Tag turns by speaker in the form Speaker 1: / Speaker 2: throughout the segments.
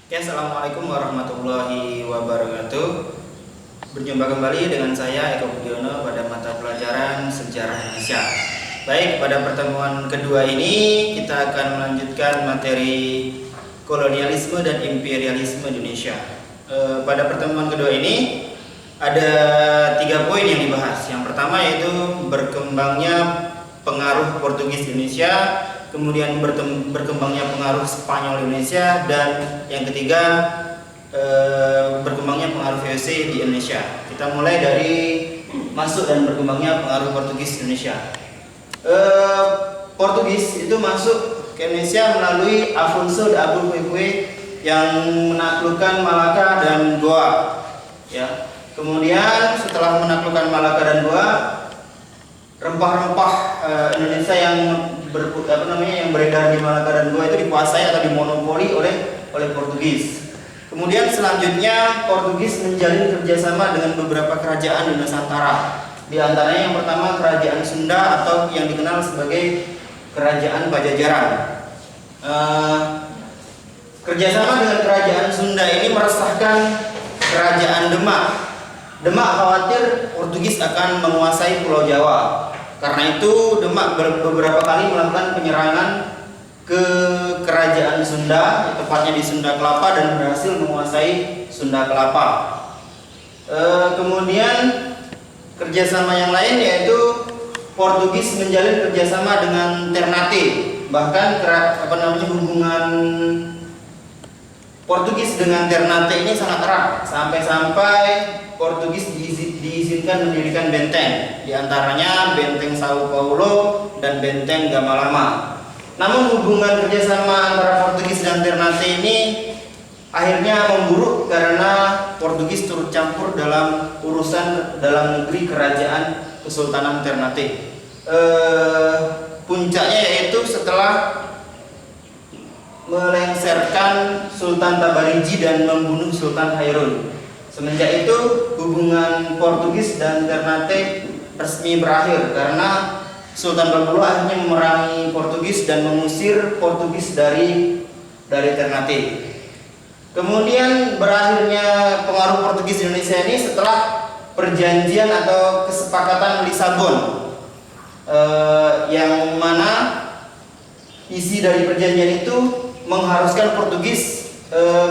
Speaker 1: Ya, assalamualaikum warahmatullahi wabarakatuh. Berjumpa kembali dengan saya Eko Budiono pada mata pelajaran Sejarah Indonesia. Baik, pada pertemuan kedua ini kita akan melanjutkan materi kolonialisme dan imperialisme Indonesia. Pada pertemuan kedua ini ada 3 poin yang dibahas. Yang pertama yaitu berkembangnya pengaruh Portugis Indonesia, kemudian berkembangnya pengaruh Spanyol Indonesia, dan yang ketiga berkembangnya pengaruh VOC di Indonesia. Kita mulai dari masuk dan berkembangnya pengaruh Portugis Indonesia. Portugis itu masuk ke Indonesia melalui Afonso de Albuquerque yang menaklukkan Malaka dan Goa. Ya. Kemudian setelah menaklukkan Malaka dan Goa, rempah-rempah Indonesia yang beredar di Malaka dan Goa itu dikuasai atau dimonopoli oleh Portugis. Kemudian selanjutnya Portugis menjalin kerjasama dengan beberapa kerajaan di Nusantara. Di antaranya yang pertama Kerajaan Sunda atau yang dikenal sebagai Kerajaan Pajajaran. Kerjasama dengan Kerajaan Sunda ini meresahkan Kerajaan Demak. Demak khawatir Portugis akan menguasai Pulau Jawa. Karena itu Demak beberapa kali melakukan penyerangan ke Kerajaan Sunda, tepatnya di Sunda Kelapa, dan berhasil menguasai Sunda Kelapa. Kemudian kerjasama yang lain yaitu Portugis menjalin kerjasama dengan Ternate. Bahkan hubungan Portugis dengan Ternate ini sangat erat, sampai-sampai Portugis diizinkan mendirikan benteng, diantaranya benteng Sao Paulo dan benteng Gamalama. Namun hubungan kerjasama antara Portugis dan Ternate ini akhirnya memburuk karena Portugis turut campur dalam urusan dalam negeri kerajaan Kesultanan Ternate. Puncaknya yaitu setelah melengsarkan Sultan Tabarigi dan membunuh Sultan Hairun. Semenjak itu hubungan Portugis dan Ternate resmi berakhir karena Sultan Babulu akhirnya memerangi Portugis dan mengusir Portugis dari Ternate. Kemudian berakhirnya pengaruh Portugis di Indonesia ini setelah perjanjian atau kesepakatan Lisabon, yang mana isi dari perjanjian itu mengharuskan Portugis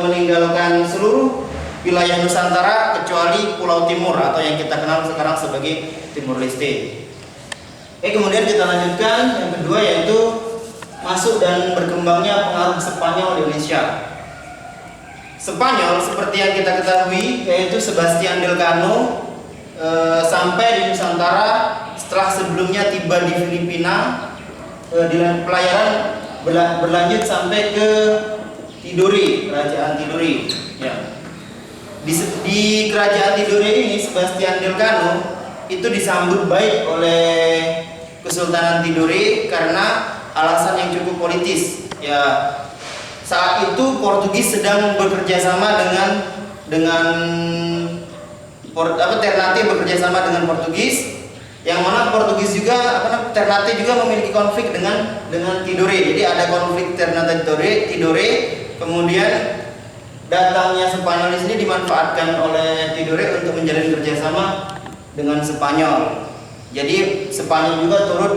Speaker 1: meninggalkan seluruh wilayah Nusantara kecuali Pulau Timur atau yang kita kenal sekarang sebagai Timur Leste. Kemudian kita lanjutkan yang kedua yaitu masuk dan berkembangnya pengaruh Spanyol di Indonesia. Spanyol seperti yang kita ketahui yaitu Sebastian Elcano sampai di Nusantara setelah sebelumnya tiba di Filipina, pelayaran berlanjut sampai ke Tidore, Kerajaan Tidore. Ya. Di Kerajaan Tidore ini Sebastian Elcano itu disambut baik oleh Kesultanan Tidore karena alasan yang cukup politis. Ya, saat itu Portugis sedang bekerja sama Ternate bekerja sama dengan Portugis, yang mana Portugis juga Ternate juga memiliki konflik dengan Tidore. Jadi ada konflik Ternate Tidore. Kemudian datangnya Spanyol di sini dimanfaatkan oleh Tidore untuk menjalin kerjasama dengan Spanyol. Jadi Spanyol juga turut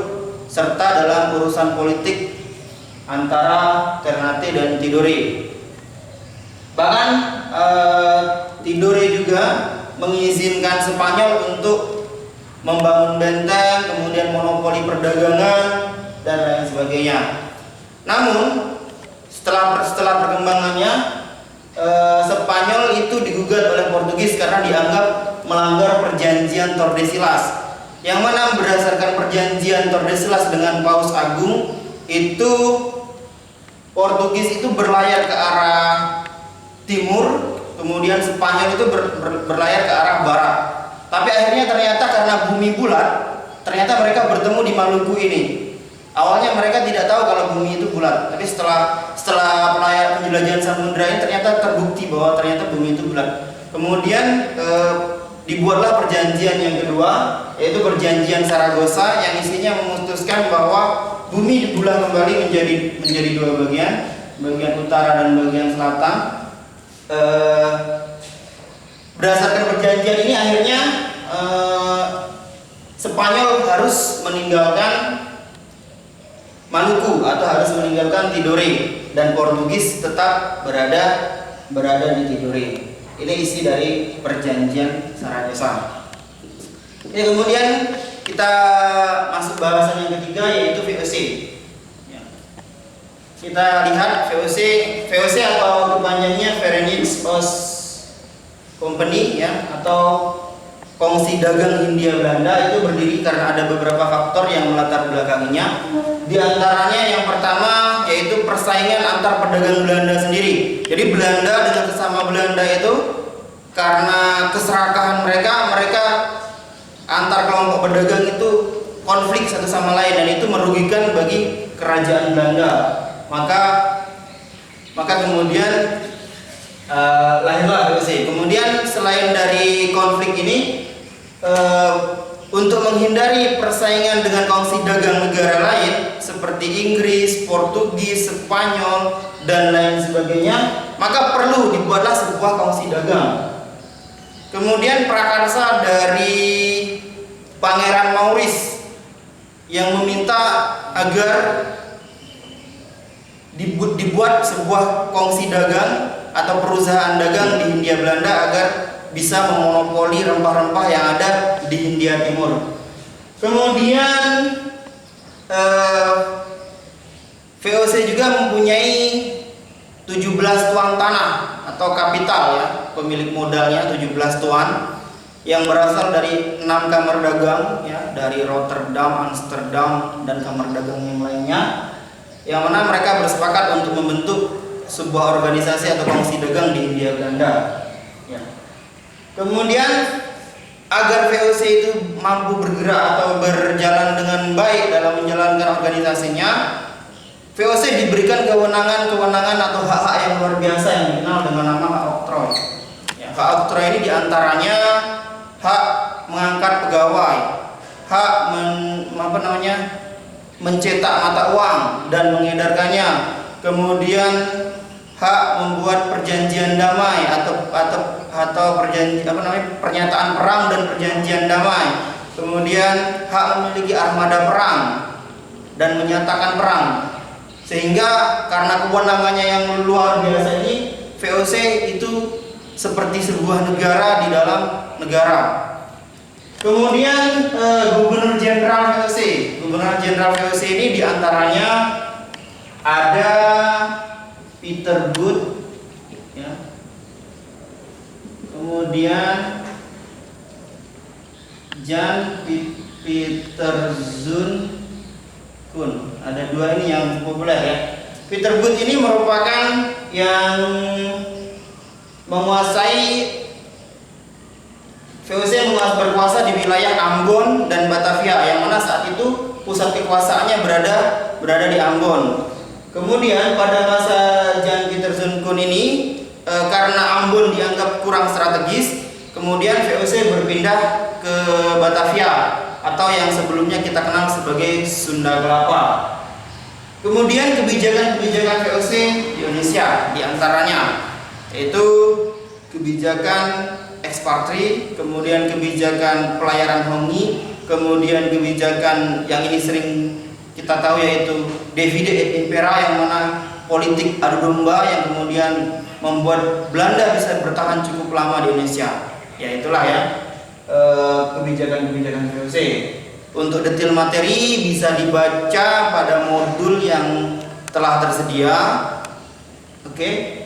Speaker 1: serta dalam urusan politik antara Ternate dan Tidore. Bahkan Tidore juga mengizinkan Spanyol untuk membangun benteng, kemudian monopoli perdagangan dan lain sebagainya. Namun setelah perkembangannya Spanyol itu digugat oleh Portugis karena dianggap melanggar perjanjian Tordesillas, yang mana berdasarkan perjanjian Tordesillas dengan Paus Agung itu Portugis itu berlayar ke arah timur, kemudian Spanyol itu berlayar ke arah barat. Tapi akhirnya ternyata karena bumi bulat, ternyata mereka bertemu di Maluku ini. Awalnya mereka tidak tahu kalau bumi itu bulat, tapi setelah penjelajahan samudera ini ternyata terbukti bahwa ternyata bumi itu bulat. Kemudian dibuatlah perjanjian yang kedua, yaitu perjanjian Saragossa, yang isinya memutuskan bahwa bumi dibelah kembali menjadi 2 bagian utara dan bagian selatan. eh, berdasarkan perjanjian ini akhirnya Spanyol harus meninggalkan Maluku atau harus meninggalkan Tidore, dan Portugis tetap berada di Tidore. Ini isi dari perjanjian Saragossa. Ya, kemudian kita masuk bahasan yang ketiga, yaitu VOC. Ya. Kita lihat VOC atau kepanjangannya Verenigd Oost Company, ya, atau Kongsi Dagang Hindia Belanda. Itu berdiri karena ada beberapa faktor yang melatar belakanginya. Di antaranya yang pertama yaitu persaingan antar pedagang Belanda sendiri. Jadi Belanda dengan sesama Belanda itu karena keserakahan mereka antar kelompok pedagang itu konflik satu sama lain, dan itu merugikan bagi kerajaan Belanda. Maka kemudian lahirlah VOC. Kemudian selain dari konflik ini, untuk menghindari persaingan dengan kongsi dagang negara lain seperti Inggris, Portugis, Spanyol, dan lain sebagainya, maka perlu dibuatlah sebuah kongsi dagang. Kemudian prakarsa dari Pangeran Maurice yang meminta agar dibuat sebuah kongsi dagang atau perusahaan dagang di Hindia Belanda agar bisa memonopoli rempah-rempah yang ada di Hindia Timur. Kemudian VOC juga mempunyai 17 tuan tanah atau kapital, ya, pemilik modalnya 17 tuan yang berasal dari 6 kamar dagang, ya, dari Rotterdam, Amsterdam, dan kamar dagang yang lainnya, yang mana mereka bersepakat untuk membentuk sebuah organisasi atau kongsi dagang di Hindia Belanda. Ya. Kemudian agar VOC itu mampu bergerak atau berjalan dengan baik dalam menjalankan organisasinya, VOC diberikan kewenangan atau hak-hak yang luar biasa yang dikenal dengan nama hak oktroy. Ya, hak oktroy ini diantaranya hak mengangkat pegawai, hak mencetak mata uang dan mengedarkannya, kemudian hak membuat perjanjian damai atau pernyataan perang dan perjanjian damai, kemudian hak memiliki armada perang dan menyatakan perang. Sehingga karena kewenangannya yang luar biasa ini, VOC itu seperti sebuah negara di dalam negara. Kemudian Gubernur Jenderal VOC ini diantaranya ada Peter Booth, ya. Kemudian Jan Pieterszoon Koen. Ada dua ini yang populer, ya. Peter Booth ini merupakan yang menguasai VOC berkuasa di wilayah Ambon dan Batavia, yang mana saat itu pusat kekuasaannya berada di Ambon. Kemudian pada masa Jan Pieterszoon Koen ini, karena Ambon dianggap kurang strategis, kemudian VOC berpindah ke Batavia atau yang sebelumnya kita kenal sebagai Sunda Kelapa. Kemudian kebijakan VOC di Indonesia diantaranya yaitu kebijakan ekspatri, kemudian kebijakan pelayaran hongi, kemudian kebijakan yang ini sering kita tahu yaitu divide et impera, yang mana politik adu domba yang kemudian membuat Belanda bisa bertahan cukup lama di Indonesia. Ya, itulah, ya, kebijakan-kebijakan VOC. Untuk detail materi bisa dibaca pada modul yang telah tersedia. Oke.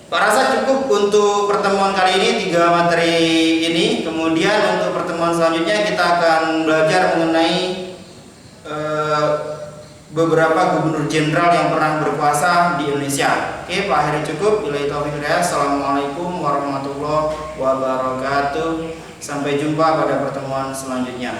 Speaker 1: Pak rasa cukup untuk pertemuan kali ini 3 materi ini. Kemudian untuk pertemuan selanjutnya kita akan belajar mengenai beberapa gubernur jenderal yang pernah berkuasa di Indonesia. Oke, Pak akhirnya cukup. Billahi taufiq wal hidayah. Assalamualaikum warahmatullahi wabarakatuh. Sampai jumpa pada pertemuan selanjutnya.